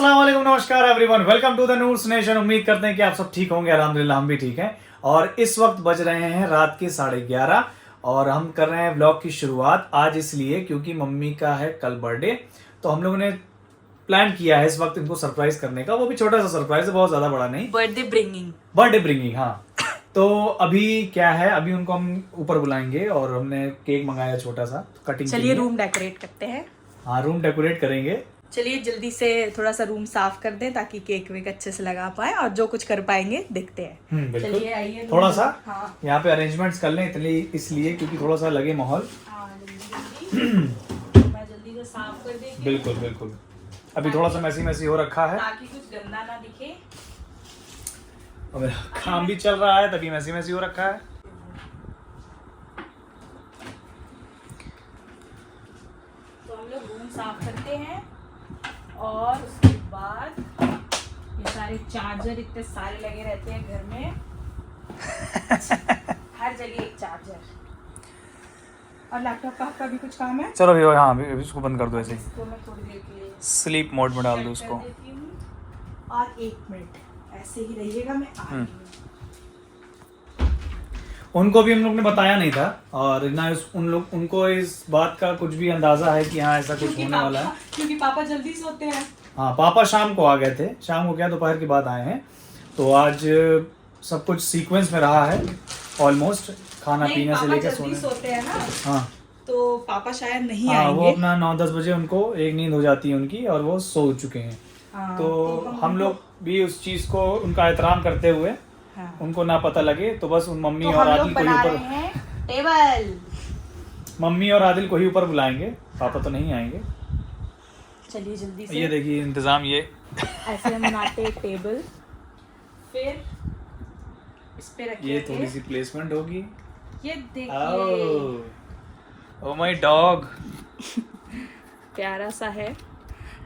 अस्सलाम वालेकुम, नमस्कार everyone, welcome to the Noor's nation. उम्मीद करते हैं कि आप सब ठीक होंगे। अल्हम्दुलिल्लाह हम भी ठीक हैं। और इस वक्त बज रहे हैं रात के 11:30 और हम कर रहे हैं व्लॉग की शुरुआत आज इसलिए क्योंकि मम्मी का है कल बर्थडे। तो हम लोगों ने प्लान किया है इस वक्त इनको सरप्राइज करने का। वो भी छोटा सा सरप्राइज है, बहुत ज्यादा बड़ा नहीं। बर्थडे ब्रिंगिंग, हाँ। तो अभी क्या है, अभी उनको हम ऊपर बुलाएंगे और हमने केक मंगाया छोटा सा कटिंग। चलिए रूम डेकोरेट करते हैं। हाँ, रूम डेकोरेट करेंगे। चलिए जल्दी से थोड़ा सा रूम साफ कर दें ताकि केक वेक अच्छे से लगा पाए और जो कुछ कर पाएंगे देखते हैं। बिल्कुल। चलिए आइए थोड़ा सा हाँ। यहाँ पे अरेंजमेंट्स कर लें इसलिए क्योंकि थोड़ा सा लगे माहौल। मैं जल्दी से साफ कर देती हूँ। बिल्कुल बिल्कुल। अभी थोड़ा सा मैसी हो रखा है ताकि कुछ गंदा ना दिखे। और मेरा काम भी चल रहा है तभी मैसी हो रखा है। तो हम लोग रूम साफ करते हैं और उसके बाद ये सारे चार्जर इतने सारे लगे रहते हैं घर में। हर जगह एक चार्जर। और लैपटॉप का आपका भी कुछ काम है? चलो भैया, हाँ अभी इसको बंद कर दो ऐसे ही। इसको मैं थोड़ी देर के लिए स्लीप मोड में डाल दो उसको। कर देती हूँ। और 1 मिनट ऐसे ही रहिएगा, मैं आ रही हूँ। उनको भी हम लोग ने बताया नहीं था और ना उनको इस बात का कुछ भी अंदाजा है कि हाँ ऐसा कुछ होने वाला है। क्योंकि पापा जल्दी सोते हैं। हाँ, पापा शाम को आ गए थे। शाम को क्या, दोपहर के बाद आए हैं। तो आज सब कुछ सीक्वेंस में रहा है ऑलमोस्ट, खाना पीने से लेकर सोने। सोते हैं ना, हाँ तो पापा शायद नहीं हाँ, आएंगे। वो अपना 9-10 बजे उनको एक नींद हो जाती है उनकी और वो सो चुके हैं। हाँ, तो हम लोग भी उस चीज को उनका एहतराम करते हुए हाँ। उनको ना पता लगे तो बस उन मम्मी तो और हम लोग आदिल को ही बना ऊपर रहे हैं टेबल। मम्मी और आदिल को ही ऊपर बुलाएंगे, पापा तो नहीं आएंगे। चलिए जल्दी से। ये देखिए इंतजाम, ये ऐसे हम बनाते हैं टेबल, फिर इस पे रखिए। ये थोड़ी सी प्लेसमेंट होगी। ये देखिए ओह माय डॉग, प्यारा सा है।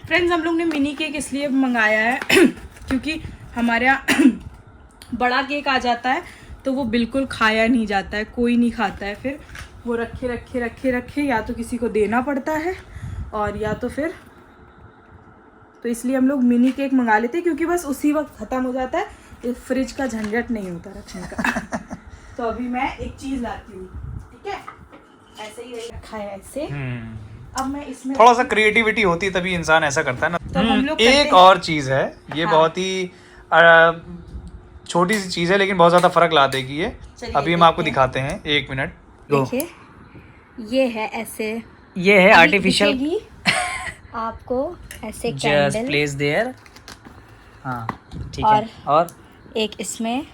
फ्रेंड्स, हम लोग ने मिनी केक इसलिए मंगाया है क्योंकि हमारे यहाँ बड़ा केक आ जाता है तो वो बिल्कुल खाया नहीं जाता है, कोई नहीं खाता है। फिर वो रखे या तो किसी को देना पड़ता है और या तो फिर, तो इसलिए हम लोग मिनी केक मंगा लेते हैं क्योंकि बस उसी वक्त ख़त्म हो जाता है। ये फ्रिज का झंझट नहीं होता रखने का। तो अभी मैं एक चीज़ लाती हूँ, ठीक है? ऐसे ही रखा है ऐसे। अब मैं इसमें थोड़ा सा क्रिएटिविटी होती है तभी इंसान ऐसा करता है ना। तो हम लोग एक और चीज है, ये हाँ। बहुत ही छोटी सी चीज है लेकिन बहुत ज्यादा फर्क ला देगी ये। अभी हम आपको दिखाते हैं, 1 मिनट। देखिए, ये है ऐसे, ये है आर्टिफिशियल, दिखेगी आपको ऐसे जस्ट कैंडल, प्लेस देयर। हाँ ठीक और है। और एक इसमें,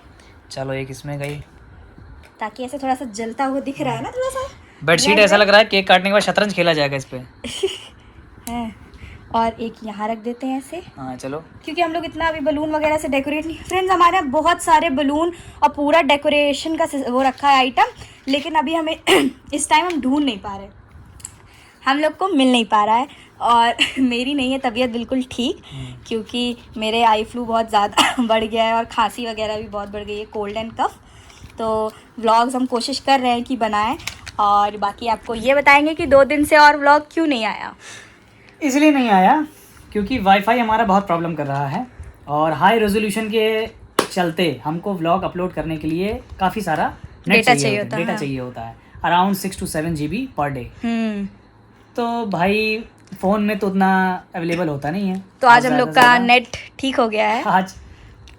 चलो एक इसमें गई, ताकि ऐसे थोड़ा सा जलता हुआ दिख रहा है ना, थोड़ा सा बेडशीट ऐसा लग रहा है केक काटने के बाद शतरंज खेला जाएगा इस पे। है। और एक यहाँ रख देते हैं ऐसे, हाँ चलो। क्योंकि हम लोग इतना अभी बलून वगैरह से डेकोरेट नहीं। फ्रेंड्स, हमारे यहाँ बहुत सारे बलून और पूरा डेकोरेशन का वो रखा है आइटम, लेकिन अभी हमें इस टाइम हम ढूंढ नहीं पा रहे, हम लोग को मिल नहीं पा रहा है। और मेरी नहीं है तबीयत बिल्कुल ठीक, क्योंकि मेरे आई फ्लू बहुत ज़्यादा बढ़ गया है और खांसी वगैरह भी बहुत बढ़ गई है, कोल्ड एंड कफ। तो व्लॉग्स हम कोशिश कर रहे हैं कि बनाएं, और बाकी आपको ये बताएंगे कि 2 दिन से और व्लॉग क्यों नहीं आया। इसलिए नहीं आया क्योंकि वाईफाई हमारा बहुत प्रॉब्लम कर रहा है और हाई रेजोल्यूशन के चलते हमको व्लॉग अपलोड करने के लिए काफ़ी सारा डेटा चाहिए होता है around 6 to 7 GB per day. तो भाई फ़ोन में तो उतना अवेलेबल होता नहीं है। तो आज हम लोग का नेट ठीक हो गया है, आज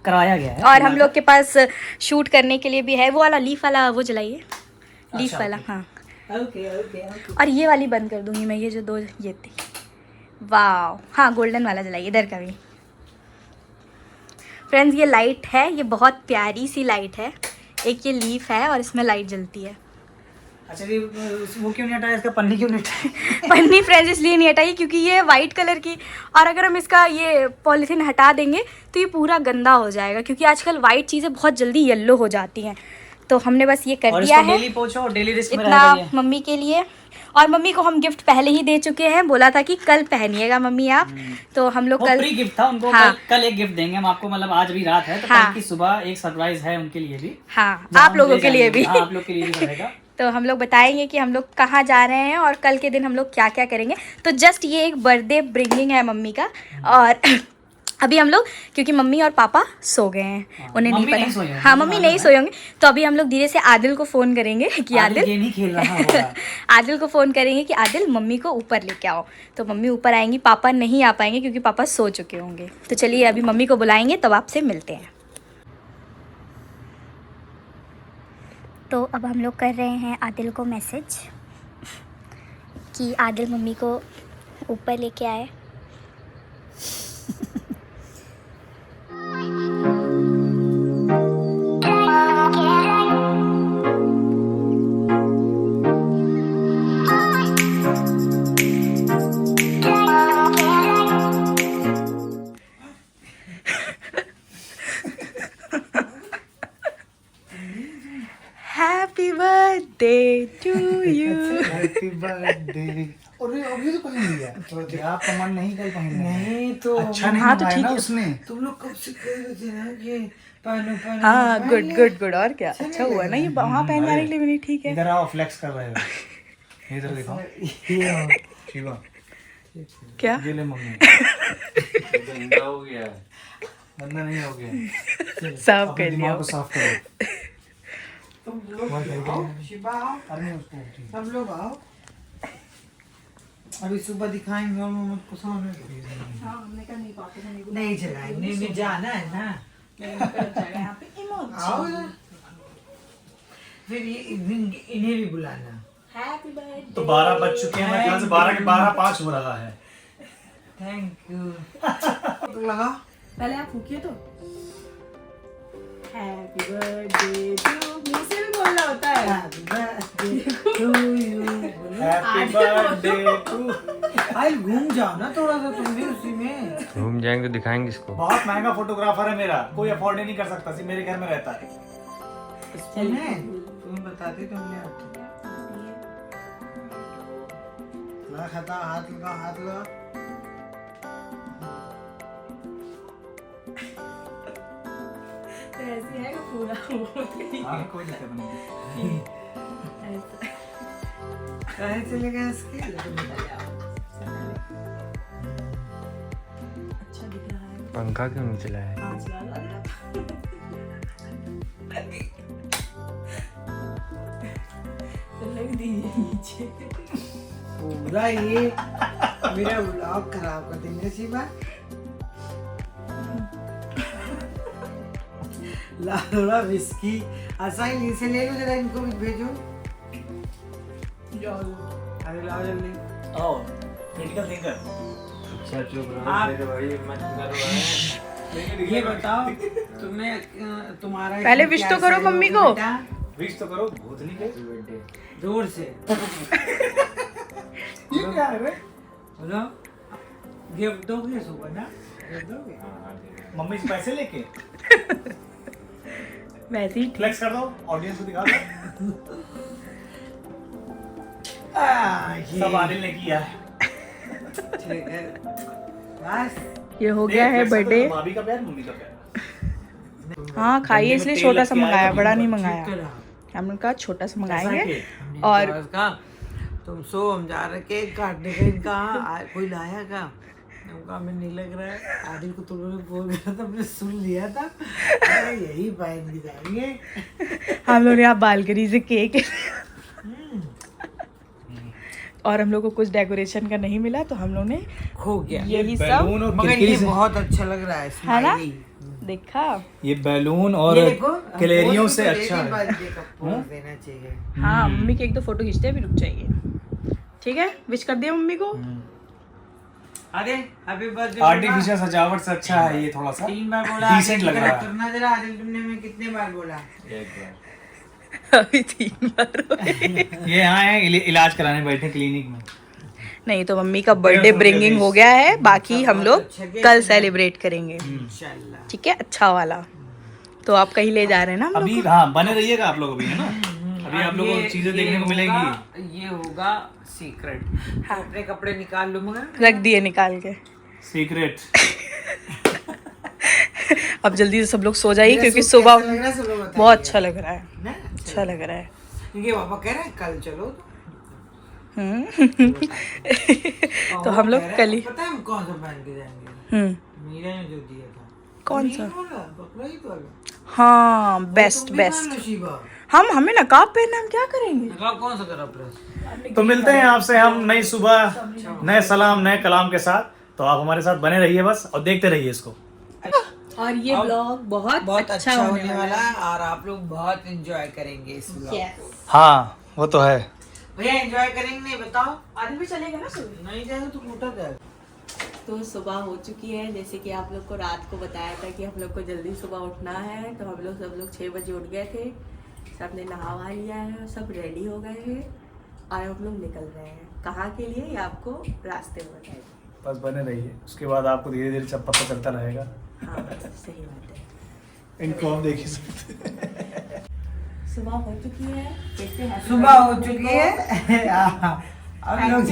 करवाया गया है और हम लोग के पास शूट करने के लिए भी है। वो वाला लीफ वाला वो जलाइए, लीफ वाला। हाँ ओके। और ये वाली बंद कर दूंगी मैं, ये जो 2 ये थी। वाह, हाँ गोल्डन वाला जलाइए इधर का भी। फ्रेंड्स, ये लाइट है, ये बहुत प्यारी सी लाइट है। एक ये लीफ है और इसमें लाइट जलती है। अच्छा जी, वो क्यों नहीं हटाया, इसका पन्नी क्यों नहीं हटाया? पन्नी फ्रेंड्स इसलिए नहीं हटाई क्योंकि ये वाइट कलर की, और अगर हम इसका ये पॉलीथीन हटा देंगे तो ये पूरा गंदा हो जाएगा, क्योंकि आजकल वाइट चीज़ें बहुत जल्दी येलो हो जाती हैं। तो हमने बस ये कर दिया है, डेली पोछो और डेली रिस्क में इतना रहेगा ये। मम्मी के लिए। और मम्मी को हम गिफ्ट पहले ही दे चुके हैं, बोला था कि कल पहनिएगा मम्मी आप। तो हम लोग कल प्री गिफ्ट था उनको। हाँ। कल एक गिफ्ट देंगे हम आपको, मतलब आज भी रात है तो हाँ। कल की सुबह एक सरप्राइज है उनके लिए भी। हाँ, जहाँ आप हम लोगों ले के लिए जाएंगे। भी। हाँ, आप लोग के लिए भी रहेगा। तो हम लोग बताएंगे कि हम लोग कहाँ जा रहे हैं और कल के दिन हम लोग क्या क्या करेंगे। तो जस्ट ये एक बर्थडे ब्रिंगिंग है मम्मी का, और अभी हम लोग, क्योंकि मम्मी और पापा सो गए हैं, उन्हें मम्मी नहीं नहीं सोए पता। होंगे, हाँ मुझे मम्मी मालूम नहीं सोए होंगे, तो अभी हम लोग धीरे से आदिल को फ़ोन करेंगे कि आदिल गेम ही खेल रहा होगा। आदिल को फ़ोन करेंगे कि आदिल मम्मी को ऊपर लेके आओ। तो मम्मी ऊपर आएंगी, पापा नहीं आ पाएंगे क्योंकि पापा सो चुके होंगे। तो चलिए अभी मम्मी को बुलाएंगे, तब आपसे मिलते हैं। तो अब हम लोग कर रहे हैं आदिल को मैसेज कि आदिल मम्मी को ऊपर लेके आए। Happy birthday to you. Happy birthday. और ये अभी तो पहन लिया, तो आप का मन नहीं कल पहनने का? नहीं तो अच्छा नहीं हाँ, तो मंगाया ठीक ना है। उसने। तुम लोग कब से कह रहे थे ना कि पहनो पहनो। हाँ पहन गुड लिया। Good good. और क्या अच्छा हुआ ना, ये वहाँ पहन जाने के लिए भी नहीं ठीक है। इधर आओ, फ्लेक्स कर रहे हो। इधर देखो ये शिवा, क्या ये ले मम्मी। गंदा हो गया है। गंदा नहीं हो गया, साफ अपने कर लिया। दिमाग को साफ करो। तुम लोग आओ, शिवा आओ, अरे नहीं, उसको सब लोग आओ। अभी सुबह दिखाएंगे और मोहम्मद को सामने नहीं चलाएंगे, नहीं जाना है ना। आओ ना। फिर ये इन्हें भी बुलाना। तो 12 बज चुके हैं, मेरे ख्याल से 12 के 12:05 हो रहा है। Thank you. लगा पहले आप फूकिए तो। हैप्पी बर्थडे टू, मुंह से भी बोलना होता है। Happy birthday to you. Happy birthday to. आई घूम जाओ ना थोड़ा सा तुम भी उसी में। घूम जाएंगे तो दिखाएंगे इसको। बहुत महंगा फोटोग्राफर है मेरा, कोई अफोर्ड ही नहीं कर सकता, सिर्फ मेरे घर में रहता है। तुम्हें बताते तुम ले आते। ला खाता, हाथ लगा, हाथ लगा। ऐसे है पूरा हाँ, कोई दिक्कत नहीं। कहाँ चलेगा इसके? अच्छा दिख रहा है। पंखा क्यों नहीं चला है? हाँ, चला लो। तो लग दीजिए नीचे। पूरा ये मेरा व्लॉग खराब कर देंगे शिवा। ला थोड़ा विस्की, आसाई इसे ले लो जरा, इनको भी भेजो। अरे लाओ जल्दी। आओ, क्रिटिकल थिंकर। अच्छा चुप रहो आप- मेरे भाई, मत करो। ये बताओ तुमने तुम्हारा पहले विश तो करो मम्मी को। विश तो करो, भूतनी के। जोर से ये क्या है रे? बोलो, गिफ्ट दोगे सुबह ना? गिफ्ट दोगे? मम्मी से पैसे लेके वैसे ही फ्लेक्स कर दो, ऑडियंस को दिखा दो। ये सब आदिल ने किया है। ठीक है बस। ये हो गया है बर्थडे। भाभी का प्यार, मम्मी का प्यार। हाँ खाइए, इसलिए छोटा सा मंगाया, बड़ा नहीं मंगाया। करा। हमने कहा छोटा सा मंगाएंगे। हमने और कहा उसका, तुम सो, हम जा रहे केक काटने के। इनका कोई लाया का? हमका हमें नहीं लग रहा है। आदिल को तुम लोग बोल रहा था, हमने सुन लिया था। अरे यही पहन के जाएंगे। हम लोग यहाँ बालकनी से केक और हम लोग को कुछ डेकोरेशन का नहीं मिला, तो हम लोग ने खो गया। यही सब बैलून और मगर किरकिरी ये से, बहुत अच्छा लग रहा है, है ना? स्माइली। देखा। ये बैलून और ये देखो, कलेरियों पोज से तो अच्छा एक ही है। बर्थडे का पोज देना चाहिए। हाँ मम्मी की एक दो फोटो खींचते हैं, अभी रुक जाइए। ठीक है, विश कर दिया मम्मी को। अरे हैप्पी बर्थडे। आर्टिफिशियल सजावट से अच्छा है ये, थोड़ा सा 3 बार बोला। डिसेंट लग रहा है। करना जरा आदिल, तुमने मैं कितने बार बोला? एक बार। अभी 3 बार हो गए। ये यहाँ है, इलाज कराने बैठे क्लिनिक में। नहीं तो मम्मी का बर्थडे ब्रिंगिंग हो गया है, बाकी हम लोग कल सेलिब्रेट करेंगे। इंशाल्लाह। ठीक है, अच्छा वाला। तो आप कहीं ले जा रहे हैं ना हम लोग अभी हाँ बने रहिएगा आप लोग अभी, है ना? अभी आप लोगों को चीजें देखने को मिलेंगी। ये होगा सीक्रेट। हाँ, अपने कपड़े निकाल लो मगर। को? रख दिए निकाल के। सीक्रेट। अब जल्दी से सब लोग सो जाइए, क्योंकि सुबह लग रहा है सब लोग बताइए। बहुत अच्छा लग रहा है। ना? अच्छा लग रहा है। क्योंकि पापा कह रहे हैं कल चलो। तो हम लोग कल ही पता है हम कौन सा पहन के जाएंगे? मीरा ने जो दिया था कौन सा? बकरा ईद वाला। हाँ बेस्ट तुम भी बेस्ट। खा लो शिवा। हम हमें नकाब पहनना, हम क्या करेंगे? नकाब कौन सा करा प्लस? तो मिलते हैं आपसे हम नई सुबह नए सलाम नए कलाम के साथ। तो आप हमारे साथ बने रहिए बस और देखते रहिए इसको। और ये ब्लॉग बहुत अच्छा होने वाला है और आप लोग बहुत एंजॉय करेंगे इस ब्लॉग को। हाँ वो तो है। भैया एंजॉय करेंगे नहीं बताओ? आदमी भी चलेगा ना सुबह। नहीं जाएगा तो टूटा जाएगा। तो सुबह हो चुकी है, जैसे कि आप लोग को रात को बताया था कि हम लोग को जल्दी सुबह उठना है। तो हम लोग सब लोग 6 बजे उठ गए थे, सबने नहा वहा लिया है, सब रेडी हो गए हैं और हम लोग निकल रहे हैं। कहाँ के लिए ये आपको रास्ते में बताएंगे। बस बने रहिए, उसके बाद आपको धीरे धीरे सब पता चलता रहेगा। हाँ सही बात है। इनको हम देख ही सकते। सुबह हो चुकी है, कैसे हैं? सुबह हो चुकी है। अब लोग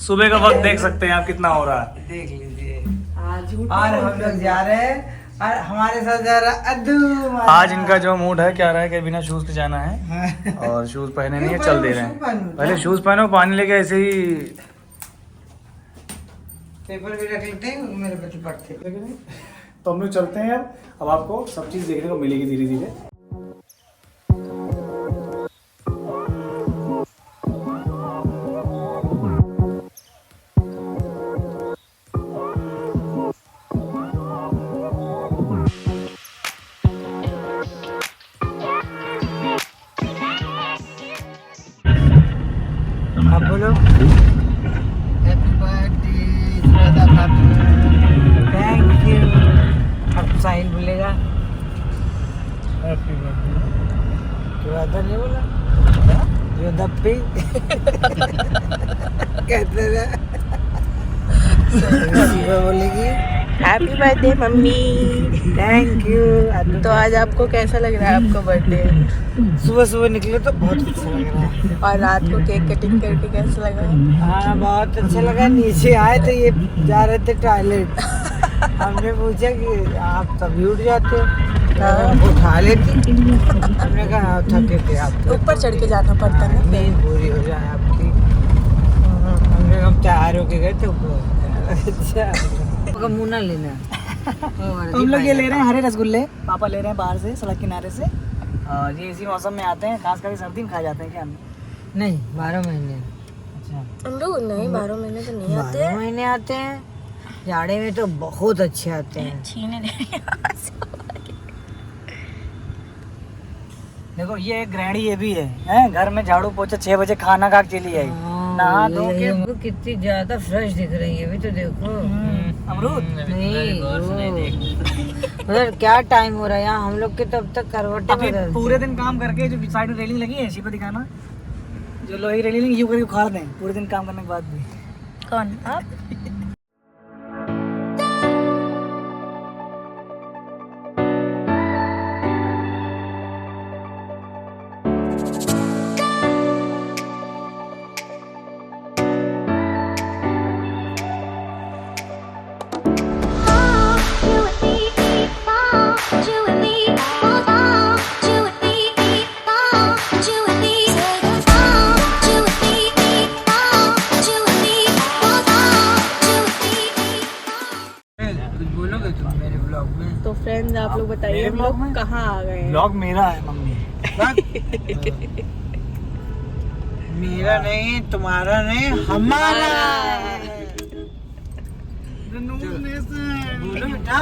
सुबह का वक्त देख सकते हैं आप कितना हो रहा है। देख लीजिए। झूठ और हम लोग जा रहे हैं और हमारे साथ जा रहा है अद्दू। आज इनका जो मूड है क्या रहा है कि बिना शूज के जाना है और शूज पहने नहीं है, चल दे रहे हैं। पहले शूज पहनो, पानी लेके ऐसे ही पेपर भी रख लेते हैं, मेरे बच्चे पढ़ते हैं। तो हम लोग चलते हैं। अब आपको सब चीज देखने को मिलेगी धीरे धीरे। आप बोलो happy birthday Shweta Khatoon, thank you. अब साहिल बोलेगा हैप्पी बर्थडे। श्वेता नहीं बोला, जो दप्पी कहते थे। शिवा बोलेगी happy birthday mummy. Thank you. तो आज आपको कैसा लग रहा है आपका बर्थडे? सुबह सुबह निकले तो बहुत अच्छा लग रहा है। और रात को केक कटिंग करके कैसा लगा? हाँ बहुत अच्छा लगा। नीचे आए तो ये जा रहे थे टॉयलेट। हमने पूछा कि आप तभी उठ जाते हो? उठा लेती। हमने कहा हाँ, थके थे आप तो। ऊपर चढ़ के जाना पड़ता है ना। नींद पूरी हो जाए आपकी। हमने हम तैयार होके गए थे ऊपर। अच्छा मुँह ना लेना। हम लोग ये ले रहे हैं हरे रसगुल्ले, पापा ले रहे हैं बाहर से सड़क किनारे से। और ये इसी मौसम में आते हैं, खास करके सर्दी में खाए जाते हैं क्या हम? नहीं 12 महीने। अच्छा नहीं 12 महीने तो नहीं 12 महीने आते हैं। जाड़े में तो बहुत अच्छे आते हैं। छीने ले। देखो ये एक गृहिणी ये भी है, हैं? घर में झाड़ू पोछा 6 बजे खाना खा के चली आई, नहा धो के। हमको कितनी ज्यादा फ्रेश दिख रही है अभी तो देखो। अमरूद नहीं उधर क्या टाइम हो रहा है यहाँ हम लोग के तब तक करवटें अभी बदलते पूरे दिन काम करके जो साइड में रेलिंग लगी है इसी पे दिखाना, जो लोहे की रेलिंग यूं करके उखाड़ दें पूरे दिन काम करने के बाद भी। कौन आप? कुछ बोलोगे तुम मेरे ब्लॉग में? तो फ्रेंड्स आप लोग बताइए मेरे हम ब्लॉग लोग में? कहाँ आ गए हैं? ब्लॉग मेरा है मम्मी। मेरा नहीं तुम्हारा नहीं हमारा। बोलो बेटा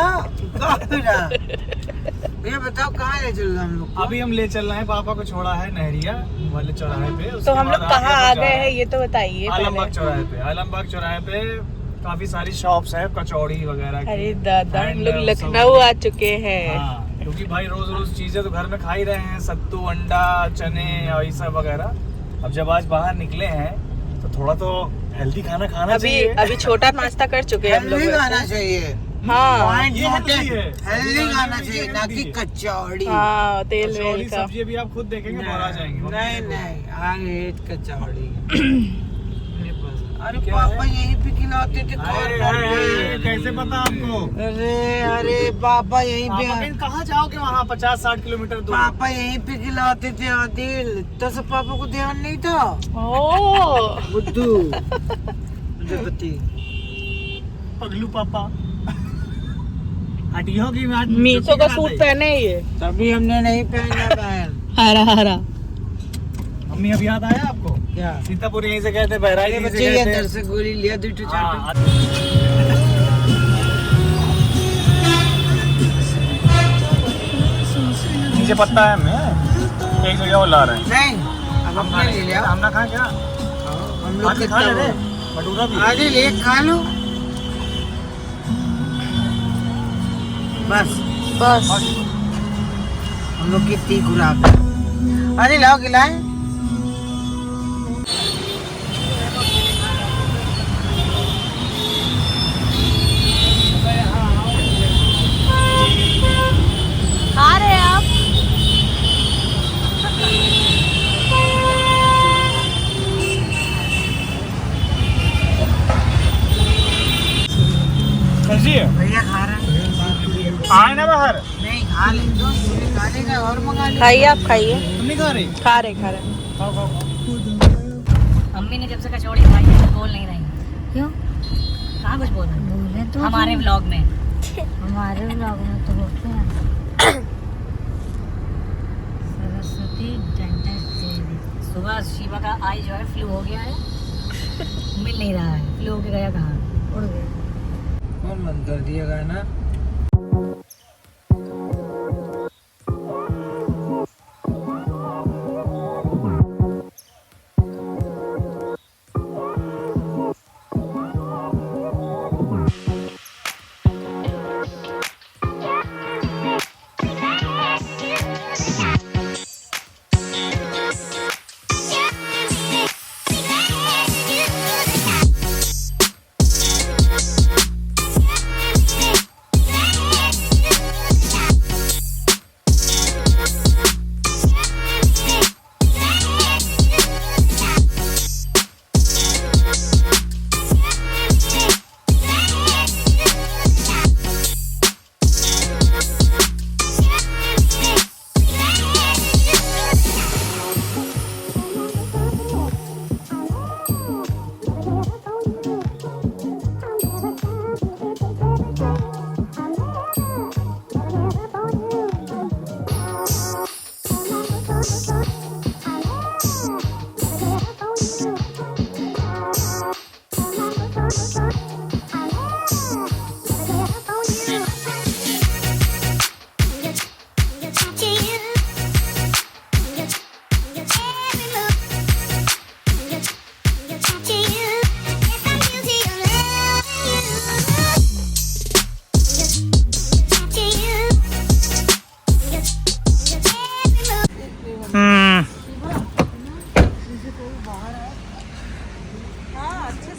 भैया बताओ कहाँ ले चल रहे हम लोग? अभी हम ले चल रहे हैं, पापा को छोड़ा है नहरिया वाले चौराहे पे। तो उसके हम लोग बाद कहाँ आगे आ जो गए है, हैं ये तो बताइए आलमबाग पहले। चौराहे पे। आलमबाग चौराहे पे काफी सारी शॉप्स है कचौड़ी वगैरह की। अरे दादा हम And, लोग सब- लखनऊ आ चुके हैं। हाँ, क्योंकि भाई रोज रोज चीजें तो घर में खा ही रहे हैं, सत्तू अंडा चने और ये सब वगैरह। अब जब आज बाहर निकले हैं तो थोड़ा तो हेल्दी खाना खाना अभी चाहिए। अभी छोटा नाश्ता कर चुके हैं हम लोग हेल्दी खाना वैसे। चाहिए। हाँ ये हेल्दी है। हेल्दी खाना चाहिए ना कि कचौड़ी। हाँ तेल कचौड़ी वेल का। सब्जी अभी आप खुद देखेंगे बाहर आ जाएंगे। नहीं नहीं आई हेट कचौड़ी। अरे क्या पापा है? यहीं पे खिलाते थे। कैसे पता आपको? अरे अरे पापा यहीं पे आप कहाँ जाओगे वहाँ 50-60 किलोमीटर दूर? पापा यहीं पे खिलाते थे आदिल। तो सब पापा को ध्यान नहीं था। ओ बुद्धू पति पगलू पापा। हटियो की बात मीशो का सूट पहने है ये तभी हमने नहीं पहना बहन। हरा हरा। मम्मी अब याद आया आपको? क्या सीतापुर यहीं से गए थे, बहराइच अरे से बच्चे ये गए अंदर थे। से गोली लिया 2 4 हाँ, नीचे पत्ता है हमें, एक जगह वो ला रहे हैं। नहीं अब अपने ले लिया। हम ना खाए क्या? हम लोग आगे खा ले कितना रे, भटूरा भी। आगे ले खा लो बस। बस हम लोग कितनी खुराक है। अरे लाओ खिलाए। खा रहे हैं आप? कैसी है? भैया खा रहा है। आए ना बाहर। नहीं खा ले तो खा लेगा और मंगा ले। खाइए आप खाइए। तुम नहीं खा रही? खा रहे खाओ खाओ। मम्मी ने जब से कचौड़ी खाई है तो बोल नहीं रही। क्यों? कहाँ कुछ बोल रहे बोले तो हमारे व्लॉग में। हमारे ब्लॉग में तो होते हैं। सरस्वती डंडा देवी। सुबह शिवा का आई जो है फ्लू हो गया है, मिल नहीं रहा है। फ्लू होके गया कहाँ? उड़ गए। कौन बंद कर दिया गाना?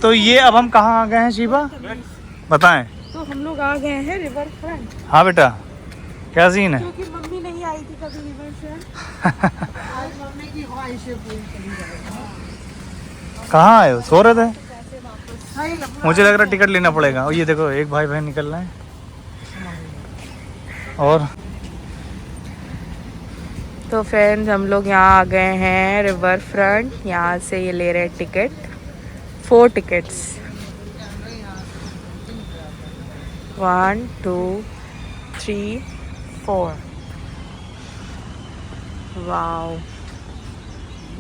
तो ये अब हम कहाँ आ गए हैं शिवा, बताएं। तो हम लोग आ गए हैं रिवर फ्रंट, हाँ बेटा, क्या सीन है? क्योंकि मम्मी नहीं आई थी कभी रिवर फ्रंट। आज मम्मी की ख्वाहिशें पूरी करी जाएगी। कहाँ आए हो? सो रहे थे? सही लग मुझे लग रहा है टिकट लेना पड़ेगा। और ये देखो एक भाई बहन निकल रहे हैं। और तो फ्रेंड्स हम लोग यहाँ आ गए हैं रिवर फ्रंट। यहाँ से ये ले रहे हैं ticket, 4 tickets, 1 2 3 4। Wow,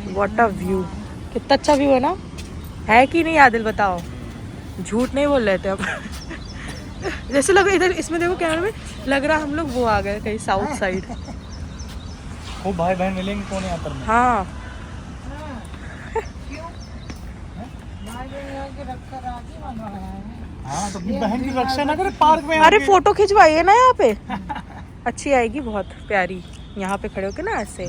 what a view! कितना अच्छा व्यू है ना, है कि नहीं आदिल? बताओ, झूठ नहीं बोल रहे थे हम। जैसे लग इधर, इसमें देखो कैमरे में लग रहा हम लोग वो आ गए कहीं साउथ साइड। वो भाई बहन मिलेंगे कौन यहाँ पर? हाँ, हाँ, तो अपनी बहन की रक्षा ना करे पार्क में अरे आके। फोटो खिंचवाइए ना यहाँ पे, अच्छी आएगी, बहुत प्यारी। यहाँ पे खड़े होके ना ऐसे,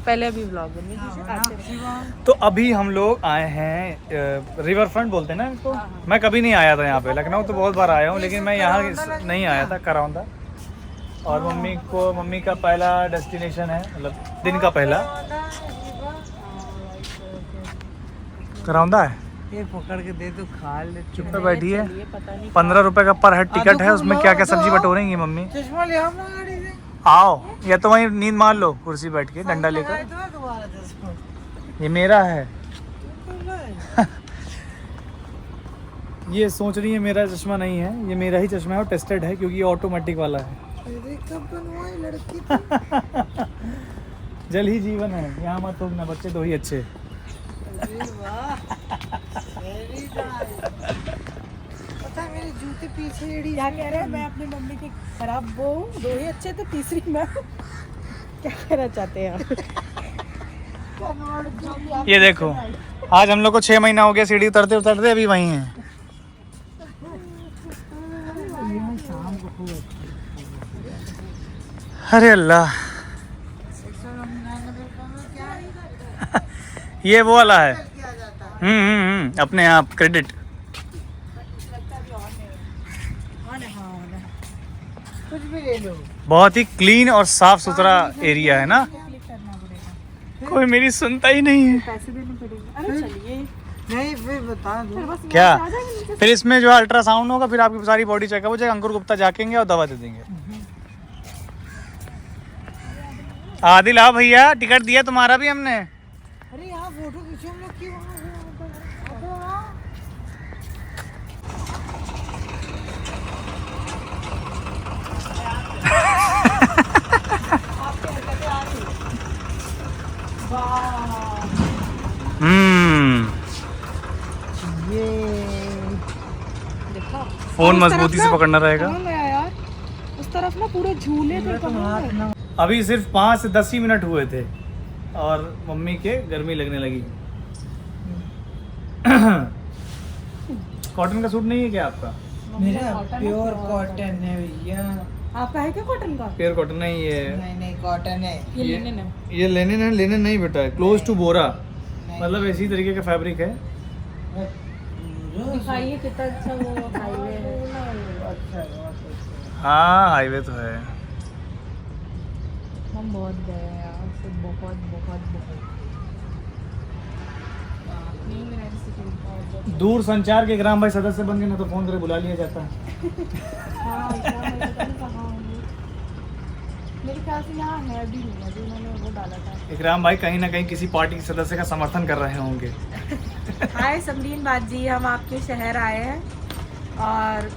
पहले अभी व्लॉग बनी। तो अभी हम लोग आए हैं रिवर फ्रंट बोलते हैं ना इसको। मैं कभी नहीं आया था यहाँ पे, लखनऊ तो बहुत बार आया हूँ, लेकिन मैं यहाँ नहीं आया था, करौंदा। और मम्मी का पहला डेस्टिनेशन है, मतलब दिन का पहला करौंदा है। ये पकड़ के दे तो खा ले। चुप पे बैठी है। 15 रुपए का पर हेड टिकट है, उसमें क्या क्या सब्जी बटोरेंगी मम्मी। चश्मा ले आओ ना गाड़ी से। आओ, या तो वहीं नींद मार लो कुर्सी बैठ के डंडा लेकर। दोबारा चश्मा ये मेरा है। ये सोच रही है मेरा चश्मा नहीं है, ये मेरा ही चश्मा है और टेस्टेड है क्योंकि ये ऑटोमेटिक वाला है। अरे कब बनवाई लड़की जल ही जीवन है, यहाँ मत थूकना, बच्चे तो ही अच्छे। अरे वाह वेरी नाइस। पता है मेरे जूते पीछे एड़ी क्या कह रहे हैं? मैं अपनी मम्मी की खराब वो हूँ, 2 ही अच्छे थे, तीसरी मैं हूँ। क्या कहना चाहते हैं आप? ये देखो, आज हम लोग को 6 महीना हो गया सीढ़ी उतरते उतरते, अभी वहीं हैं। अरे अल्लाह, ये वो वाला है। अपने आप क्रेडिट। कुछ भी ले लो। बहुत ही क्लीन और साफ सुथरा एरिया है ना। कोई मेरी सुनता ही नहीं है। पैसे देने पड़ेंगे। अरे चलिए, नहीं फिर बता दो क्या? फिर इसमें जो अल्ट्रासाउंड होगा, फिर आपकी सारी बॉडी चेकअप हो जाएगा, अंकुर गुप्ता जाकेंगे और दवा दे देंगे। आदिल आओ भैया, टिकट दिया तुम्हारा भी हमने। अरे यहाँ फोटो खींचो हम लोग की वहाँ ये फोन मजबूती से पकड़ना रहेगा। कहाँ गया यार? उस तरफ ना पूरे झूले थे, कहाँ गए? अभी सिर्फ 5 से 10 ही मिनट हुए थे और मम्मी के गर्मी लगने लगी। कॉटन का सूट नहीं है क्या आपका? मेरा प्योर कॉटन है भैया। आपका है क्या कॉटन का? प्योर कॉटन नहीं है, नहीं नहीं कॉटन है। ये लेने ना। ये लेने नहीं बेटा, क्लोज टू बोरा, मतलब इसी तरीके का फैब्रिक है। दिखाइए कितना अच्छा वो हाईवे है। अच्छा बहुत अच्छा। हाँ हाईवे तो है। हम बहुत गए हैं यार, से बहुत बहुत बहुत। दूर संचार के ग्राम भाई सदस्य बन गए ना, तो फोन करे बुला लिया जाता है। हाँ, इतना मैं पता नहीं कहाँ होंगे। मेरे ख्याल से यहाँ है भी नहीं है, जो उन्होंने वो डाला था। इकराम भाई कहीं ना कहीं किसी पार्टी के सदस्य का समर्थन कर रहे होंगे। हाय समरीन बात जी, हम आपके शहर आए हैं और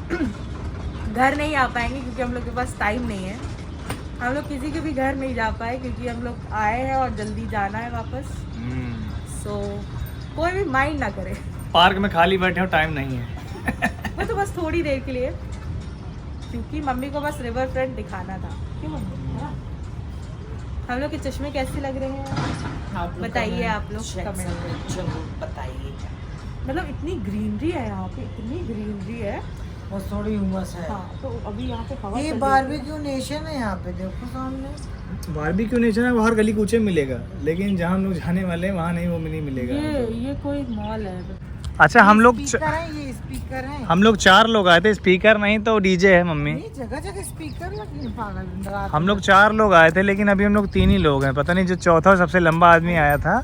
घर नहीं आ पाएंगे क्योंकि हम लोग के पास टाइम नहीं है। हम लोग किसी के भी घर नहीं जा पाए क्योंकि हम लोग आए हैं और जल्दी जाना है वापस। सो कोई भी माइंड ना करे। पार्क में खाली बैठे हो, टाइम नहीं है। वो तो बस थोड़ी देर के लिए, क्योंकि मम्मी को बस रिवर फ्रंट दिखाना था। क्यों मम्मी? है ना? हम लोग के चश्मे कैसे लग रहे हैं बताइए आप लोग कमेंट में। जरूर बताइए। मतलब इतनी ग्रीनरी है यहाँ पे, इतनी ग्रीनरी है। बस थोड़ी उमस है। हाँ तो अभी यहाँ पे हवा ये चल रही है। बारबेक्यू नेशन है यहाँ पे, देखो सामने। बारबेक्यू नेशन है, वो हर गली कूचे में मिलेगा, लेकिन जहाँ हम लोग जाने वाले हैं वहाँ नहीं, वो नहीं मिलेगा। ये कोई मॉल है। अच्छा हम लोग स्पीकर है, ये स्पीकर है। हम लोग 4 लोग आए थे, स्पीकर नहीं तो डीजे है मम्मी। ये जगह जगह स्पीकर लगे हैं, पागल रात हम लोग 4 लोग आए थे, लेकिन अभी हम लोग 3 ही लोग हैं। पता नहीं जो चौथा और सबसे लंबा आदमी आया था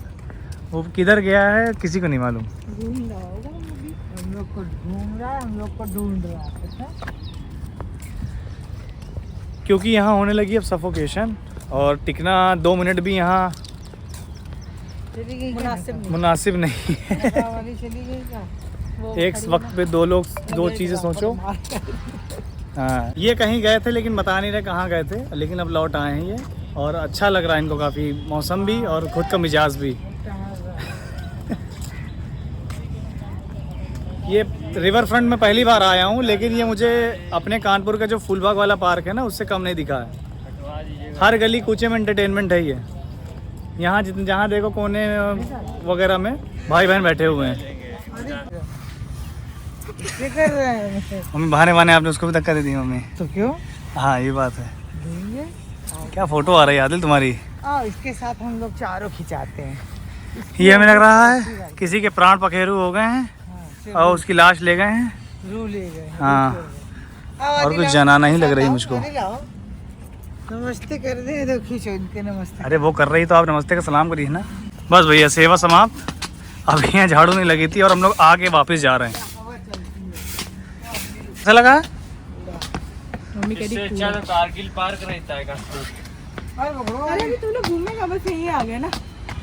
वो किधर गया है, किसी को नहीं मालूम। घूम रहा होगा अभी। हम लोग को ढूंढ रहा है, हम लोग को ढूंढ रहा है, पता है? क्योंकि यहाँ होने लगी अब सफोकेशन, और टिकना 2 मिनट भी यहाँ मुनासिब नहीं। मुनासिब नहीं है। हवा वाली चली गई क्या? वो एक खड़ी वक्त पे 2 लोग 2 चीज़ें सोचो। हाँ ये कहीं गए थे लेकिन बता नहीं रहे कहाँ गए थे, लेकिन अब लौट आए हैं ये, और अच्छा लग रहा है इनको काफ़ी, मौसम भी और खुद का मिजाज भी। ये रिवर फ्रंट में पहली बार आया हूँ, लेकिन ये मुझे अपने कानपुर का जो फूलबाग वाला पार्क है ना, उससे कम नहीं दिखा है। हर गली कूचे में एंटरटेनमेंट है ये। यहाँ जहाँ देखो कोने वगैरह में भाई बहन बैठे हुए हैं। क्या कर रहे हैं? मम्मी बहाने बहाने आपने उसको भी धक्का दे दी मम्मी। तो क्यों हाँ ये बात है। देंगे? क्या फोटो आ रही है आदिल तुम्हारी। इसके साथ हम लोग चारों खिंचाते हैं। ये हमें लग रहा है किसी के प्राण पखेरु हो गए हैं हाँ, और उसकी लाश ले गए हैं। रू ले गए। हाँ और कुछ जनाना ही लग रही है मुझको। नमस्ते कर दे, तो खींचो इनके नमस्ते। अरे वो कर रही तो आप नमस्ते का सलाम करिए ना। बस भैया सेवा समाप्त। अभी यहाँ झाड़ू नहीं लगी थी और हम लोग आके वापस जा रहे हैं। ऐसा लगा मम्मी कह रही अच्छा तो कारगिल पार्क रहता है अरे अभी तुम लोग घूमने का बस यही आ गए ना।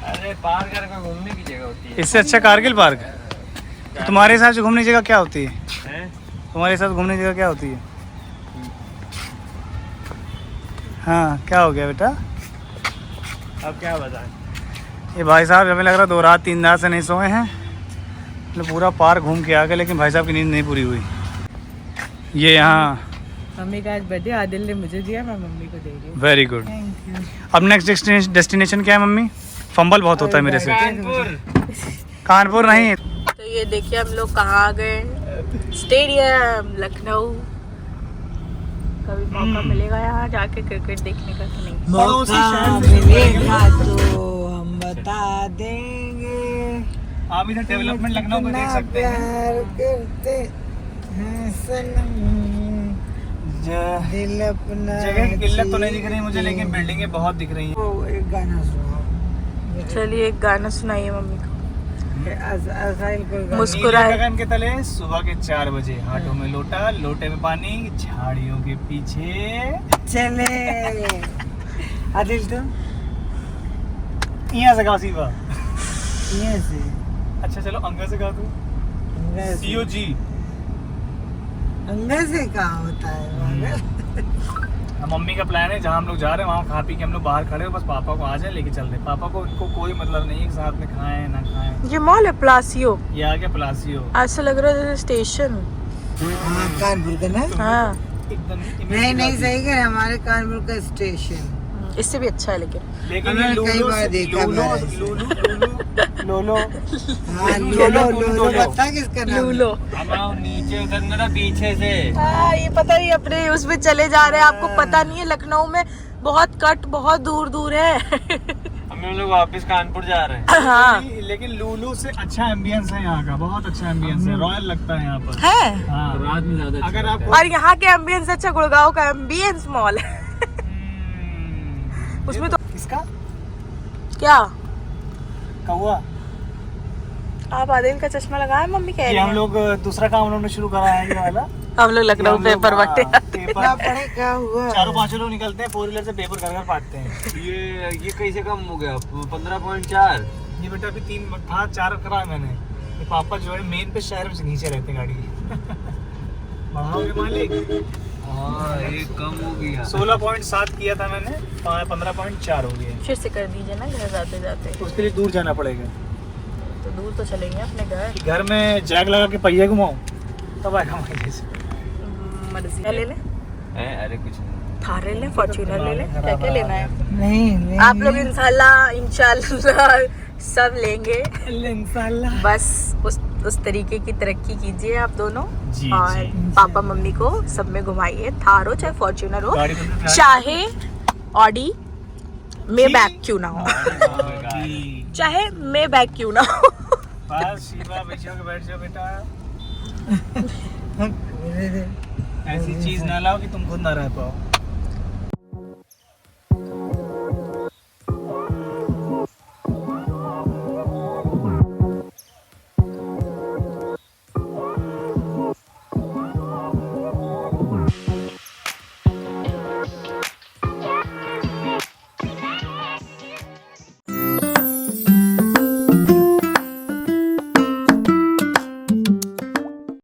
अरे पार्क में घूमने की जगह होती है। इससे अच्छा कारगिल पार्क। तुम्हारे हिसाब से घूमने की जगह क्या होती है? हैं? तुम्हारे साथ घूमने की जगह क्या होती है? हाँ, क्या हो गया बेटा? अब क्या बताएं? ये भाई साहब हमें लग रहा 2 रात 3 रात से नहीं सोए हैं, मतलब पूरा पार्क घूम के आ गए, लेकिन भाई साहब की नींद नहीं पूरी हुई। ये यहाँ मम्मी का आज बर्थडे आदिल ने मुझे दिया, मैं मम्मी को दे रही हूँ। Very good. अब नेक्स्ट डेस्टिनेशन क्या है मम्मी? फंबल बहुत होता है मेरे से। कानपुर नहीं। तो ये देखिए हम लोग कहाँ आ गए, स्टेडियम लखनऊ। कभी मौका मिलेगा यहाँ जाके क्रिकेट देखने का तो नहीं। मौका मिलेगा तो हम बता देंगे। आप इधर डेवलपमेंट लखनऊ में देख सकते हैं। प्यार करते हैं सनम, दिल अपना। जगह की किल्लत तो नहीं दिख रही मुझे, लेकिन बिल्डिंगें बहुत दिख रही हैं। वो एक गाना सुनाओ। चलिए एक गाना सुनाइए मम्मी को। असाइल को गाना। मुस्कुराए। नीले गगन के तले सुबह के 4 बजे, हाथों में लोटा, लोटे में पानी, झाड़ियों के पीछे चले आदिल तुम यहाँ से गा सीवा। यहाँ से अच्छा चलो अंगा से गा दूँ। अंगा से। COG। अंगा से कहाँ होता है? मम्मी का प्लान है जहाँ हम लोग जा रहे हैं वहाँ खा पी के हम लोग बाहर खड़े हो, बस पापा को आ जाए लेके चल रहे। पापा को इनको कोई मतलब नहीं है साथ में खाएं ना खाएं। ये मॉल है प्लासियो। ये आ गया प्लासियो। ऐसा लग रहा है जैसे स्टेशन। हाँ कानपुर का ना? हाँ एकदम नहीं सही कह रहे, हमारे कानपुर का स्टेशन। इससे भी अच्छा है लेकिन लेकिन हमने ये कई बार देखा लोलो लोलो हाँ लोलो पता किसका नाम? लूलो। हम नीचे उतरना ना पीछे से। हाँ ये पता नहीं अपने उसमें चले जा रहे हैं, आपको पता नहीं है लखनऊ में बहुत कट बहुत दूर दूर है। हम लोग वापस कानपुर जा रहे हैं। हाँ लेकिन लूलू से अच्छा एम्बियंस है यहाँ का, बहुत अच्छा एम्बियंस है, रॉयल लगता है यहाँ पर। है। हाँ, रात में ज्यादा अगर आपको और यहाँ के एम्बियंस से अच्छा गुड़गांव का एम्बियंस मॉल है। उसमें तो किसका क्या कौआ? आप आदिल का चश्मा लगाए मम्मी कह ये रही हम हैं। लोग दूसरा काम हम लोग ने शुरू करा है ये वाला। हम लोग लखनऊ पेपर बांटे। क्या पढ़े क्या हुआ? 4-5 लोग निकलते हैं, 4 व्हीलर से पेपर कर बांटते हैं। ये कैसे कम हो गया? 15.4। ये बेटा अभी 3 था, 4 करा मैंने। ये पापा जो है मेन पे शहर में नीचे रहते हैं गाड़ी। बढ़ाओगे मालिक? हाँ ये कम हो गया। 16.7 किया था मैंने, 15.4 हो गया। फिर से कर दीजिए ना घर जाते जाते। उसके लिए दूर जाना पड़ेगा। तो दूर तो चलेंगे अपने घर। घर में जैक लगा के पहिया घुमाऊं तब आएगा मजे से। मर्जी ले लें, अरे कुछ नहीं। थार ले लें, फॉर्च्यूनर ले लें, क्या क्या लेना है? नहीं आप लोग इंशाल्लाह सब लेंगे। इंशाल्लाह। बस उस तरीके की तरक्की कीजिए आप दोनों। जी, और जी। पापा मम्मी को सब में घुमाइए, थार हो चाहे फॉर्च्यूनर हो, गाड़ी में तो चाहे ऑडी मे बैक क्यों ना हो, जी। चाहे मे बैक क्यों ना हो। बस शिवा बैठो के बैठ जाओ बेटा। ऐसी चीज ना लाओ कि तुम खुद ना रह पाओ।